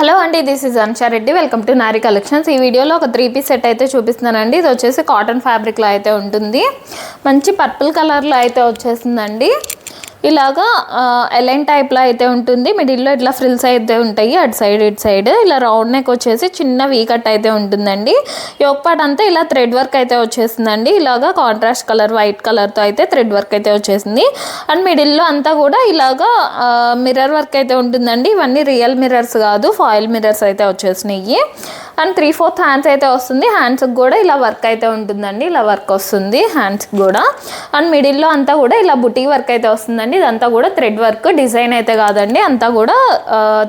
Hello అండి, this is Anusha Reddy. Welcome to Nari collections. ఈ వీడియోలో ఒక 3-piece సెట్ అయితే చూపిస్తున్నానండి. ఇది వచ్చేసి కాటన్ ఫ్యాబ్రిక్లో అయితే ఉంటుంది. మంచి పర్పుల్ కలర్లో అయితే వచ్చేసిందండి. ఇలాగా ఎలైన్ టైప్లో అయితే ఉంటుంది. మిడిల్లో ఇట్లా ఫ్రిల్స్ అయితే ఉంటాయి, అటు సైడ్ ఇటు సైడ్. ఇలా రౌండ్ నెక్ వచ్చేసి చిన్న వీ కట్ అయితే ఉంటుందండి. యోక్ పార్ట్ అంతా ఇలా థ్రెడ్ వర్క్ అయితే వచ్చేసిందండి. ఇలాగా కాంట్రాస్ట్ కలర్ వైట్ కలర్తో అయితే థ్రెడ్ వర్క్ అయితే వచ్చేసింది. అండ్ మిడిల్లో అంతా కూడా ఇలాగా మిర్రర్ వర్క్ అయితే ఉంటుందండి. ఇవన్నీ రియల్ మిర్రర్స్ కాదు, ఫాయిల్ మిర్రర్స్ అయితే వచ్చేసినాయి. అండ్ 3/4 హ్యాండ్స్ అయితే వస్తుంది. హ్యాండ్స్కి కూడా ఇలా వర్క్ అయితే ఉంటుందండి. ఇలా వర్క్ వస్తుంది హ్యాండ్స్కి కూడా. అండ్ మిడిల్లో అంతా కూడా ఇలా బుటీ వర్క్ అయితే వస్తుందండి. ఇదంతా కూడా థ్రెడ్ వర్క్, డిజైన్ అయితే కాదండి, అంతా కూడా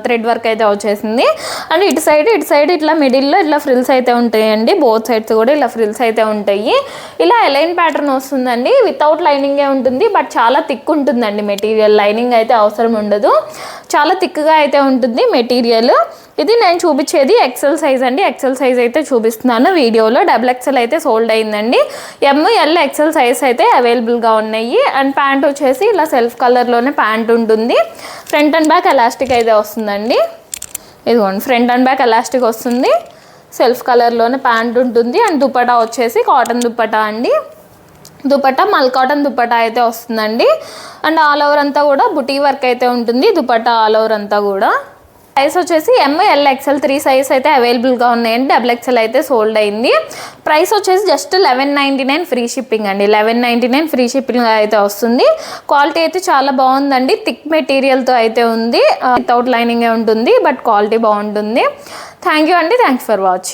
థ్రెడ్ వర్క్ అయితే వచ్చేసింది. అండ్ ఇటు సైడ్ ఇట్లా మిడిల్లో ఇట్లా ఫ్రిల్స్ అయితే ఉంటాయండి. బోత్ సైడ్స్ కూడా ఇలా ఫ్రిల్స్ అయితే ఉంటాయి. ఇలా ఎలైన్ ప్యాటర్న్ వస్తుందండి. వితౌట్ లైనింగే ఉంటుంది, బట్ చాలా థిక్ ఉంటుందండి మెటీరియల్. లైనింగ్ అయితే అవసరం ఉండదు, చాలా థిక్గా అయితే ఉంటుంది మెటీరియల్. ఇది నేను చూపించేది ఎక్సెల్ సైజ్ అండి. ఎక్సెల్ సైజ్ అయితే చూపిస్తున్నాను వీడియోలో. XXL అయితే సోల్డ్ అయిందండి. ML XL సైజ్ అయితే అవైలబుల్గా ఉన్నాయి. అండ్ ప్యాంట్ వచ్చేసి ఇలా సెల్ఫ్ కలర్లోనే ప్యాంట్ ఉంటుంది. ఫ్రంట్ అండ్ బ్యాక్ ఎలాస్టిక్ అయితే వస్తుందండి. ఇదిగోండి, ఫ్రంట్ అండ్ బ్యాక్ ఎలాస్టిక్ వస్తుంది. సెల్ఫ్ కలర్లోనే ప్యాంట్ ఉంటుంది. అండ్ దుపట్టా వచ్చేసి కాటన్ దుపట్టా అండి. దుపట్టా మల్ కాటన్ దుపట్టా అయితే వస్తుందండి. అండ్ ఆల్ ఓవర్ అంతా కూడా బుటీ వర్క్ అయితే ఉంటుంది. దుపట్టా ఆల్ ఓవర్ అంతా కూడా. సైజ్ వచ్చేసి ML XL 3 సైజ్ అయితే అవైలబుల్గా ఉన్నాయండి. XXL అయితే సోల్డ్ అయింది. ప్రైస్ వచ్చేసి జస్ట్ 1199 ఫ్రీ షిప్పింగ్ అండి. 1199 ఫ్రీ షిప్పింగ్ అయితే వస్తుంది. క్వాలిటీ అయితే చాలా బాగుందండి. థిక్ మెటీరియల్తో అయితే ఉంది. వితౌట్ లైనింగే ఉంటుంది, బట్ క్వాలిటీ బాగుంటుంది. థ్యాంక్ యూ అండి. Thanks for watching.